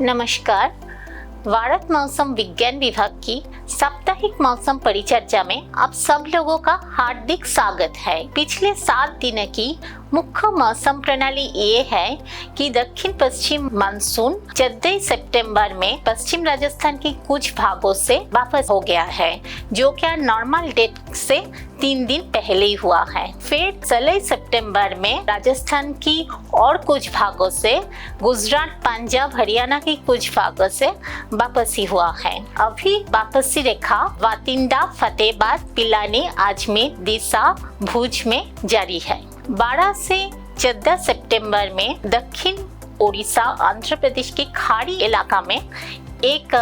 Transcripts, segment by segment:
नमस्कार। भारत मौसम विज्ञान विभाग की साप्ताहिक मौसम परिचर्चा में आप सब लोगों का हार्दिक स्वागत है। पिछले 7 दिन की मुख्य मौसम प्रणाली ये है कि दक्षिण पश्चिम मानसून 14 सितंबर में पश्चिम राजस्थान के कुछ भागों से वापस हो गया है, जो क्या नॉर्मल डेट से 3 दिन पहले ही हुआ है। फिर 16 सितंबर में राजस्थान की और कुछ भागों से, गुजरात, पंजाब, हरियाणा के कुछ भागों से वापसी हुआ है। अभी वापसी रेखा वातिंदा, फतेहाबाद, पिलानी, अजमेर, दिशा, भुज में जारी है। 12 से 14 सितंबर में दक्षिण ओडिशा, आंध्र प्रदेश के खाड़ी इलाका में एक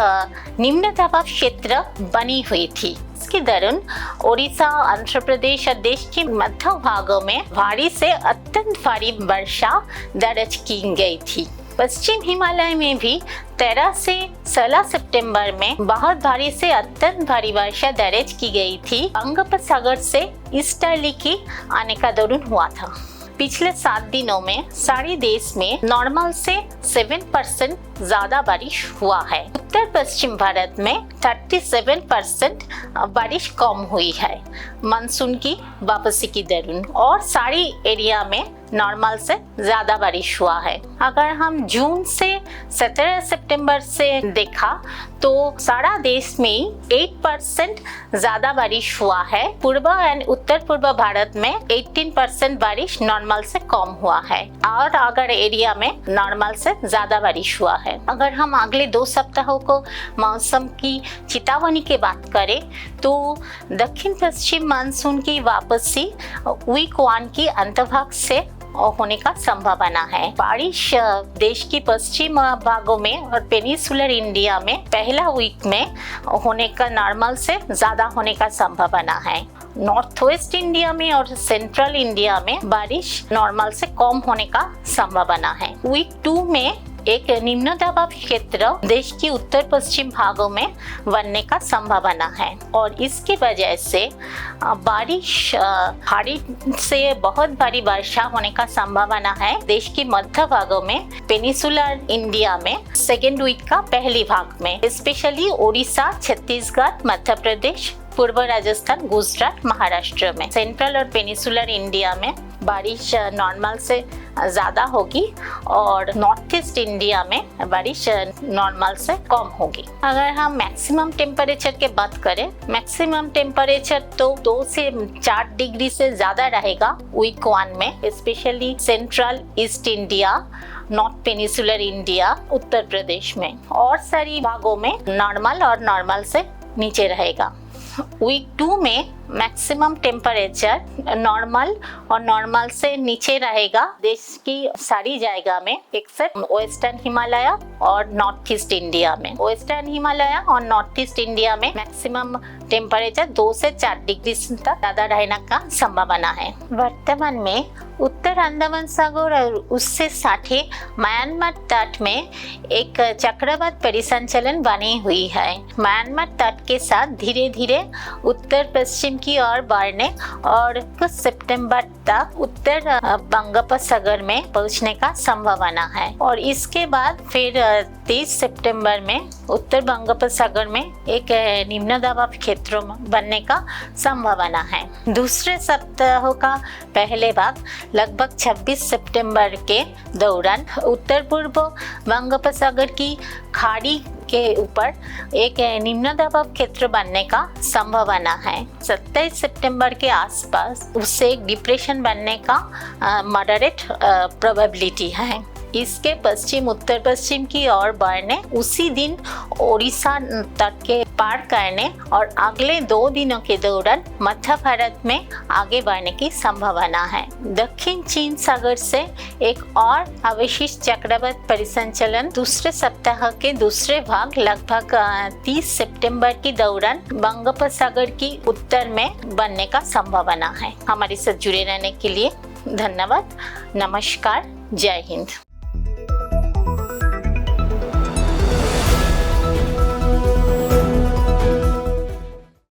निम्न दबाव क्षेत्र बनी हुई थी। इसके दौरान ओडिशा, आंध्र प्रदेश और देश के मध्य भागों में भारी से अत्यंत भारी वर्षा दर्ज की गई थी। पश्चिम हिमालय में भी 13 से 16 सितंबर में बहुत भारी से अत्यंत भारी वर्षा दर्ज की गई थी। बंगोपसागर से ईस्टर्ली की आने का दौरान हुआ था। पिछले 7 दिनों में सारे देश में नॉर्मल से 7% ज्यादा बारिश हुआ है। उत्तर पश्चिम भारत में 37% बारिश कम हुई है मानसून की वापसी की दौरान, और सारी एरिया में नॉर्मल से ज्यादा बारिश हुआ है। अगर हम जून से 17 सितंबर से देखा तो सारा देश में 8% ज्यादा बारिश हुआ है। पूर्व एंड उत्तर पूर्व भारत में 18% बारिश नॉर्मल से कम हुआ है, और अगर एरिया में नॉर्मल से ज्यादा बारिश हुआ है। अगर हम अगले 2 सप्ताहों को मौसम की चेतावनी की बात करें तो दक्षिण पश्चिम मानसून की वापसी वीक 1 की अंतभाग से होने का संभावना है। बारिश देश के पश्चिम भागों में और पेनिसुलर इंडिया में पहला वीक में होने का नॉर्मल से ज्यादा होने का संभावना है। नॉर्थ वेस्ट इंडिया में और सेंट्रल इंडिया में बारिश नॉर्मल से कम होने का संभावना है। वीक 2 में एक निम्न दबाव क्षेत्र देश के उत्तर पश्चिम भागों में बनने का संभावना है, और इसकी वजह से बारिश भारी से बहुत भारी वर्षा होने का संभावना है देश के मध्य भागों में, पेनिसुलर इंडिया में सेकेंड वीक का पहली भाग में, स्पेशली उड़ीसा, छत्तीसगढ़, मध्य प्रदेश, पूर्व राजस्थान, गुजरात, महाराष्ट्र में। सेंट्रल और पेनिसुलर इंडिया में बारिश नॉर्मल से ज्यादा होगी, और नॉर्थ ईस्ट इंडिया में बारिश नॉर्मल से कम होगी। अगर हम मैक्सिमम टेम्परेचर की बात करें, मैक्सिमम टेम्परेचर तो 2 से 4 डिग्री से ज्यादा रहेगा वीक 1 में, specially central east India, north peninsular India, Uttar Pradesh में। और सारी भागों में नॉर्मल और नॉर्मल से नीचे रहेगा। वीक 2 में मैक्सिमम टेम्परेचर नॉर्मल और नॉर्मल से नीचे रहेगा देश की सारी जगह में, एक्सेप्ट वेस्टर्न हिमालय और नॉर्थ ईस्ट इंडिया में। वेस्टर्न हिमालय और नॉर्थ ईस्ट इंडिया में मैक्सिमम टेम्परेचर 2 से 4 डिग्री तक ज्यादा रहने का संभावना है। वर्तमान में उत्तर अंडमान सागर और उससे साथे म्यांमार तट में एक चक्रवात परिसंचलन बनी हुई है। म्यांमार तट के साथ धीरे धीरे उत्तर पश्चिम की ओर बढ़ने और कुछ सितंबर तक उत्तर बंगोपसागर में पहुंचने का संभावना है, और इसके बाद फिर 30 सितंबर में उत्तर बंगोपसागर में एक निम्न दबाव क्षेत्र बनने का संभावना है। दूसरे सप्ताह का पहले भाग लगभग 26 सितंबर के दौरान उत्तर पूर्व बंगोपसागर की खाड़ी के ऊपर एक निम्न दबाव क्षेत्र बनने का संभावना है। 27 सितंबर के आसपास उससे एक डिप्रेशन बनने का मॉडरेट प्रोबेबिलिटी है। इसके पश्चिम उत्तर पश्चिम की ओर बढ़ने, उसी दिन ओडिशा तट के पार करने और अगले 2 दिनों के दौरान मध्य भारत में आगे बढ़ने की संभावना है। दक्षिण चीन सागर से एक और अवशिष्ट चक्रवात परिसंचलन दूसरे सप्ताह के दूसरे भाग लगभग 30 सितंबर के दौरान बंगोपसागर की उत्तर में बनने का संभावना है। हमारे साथ जुड़े रहने के लिए धन्यवाद। नमस्कार। जय हिंद।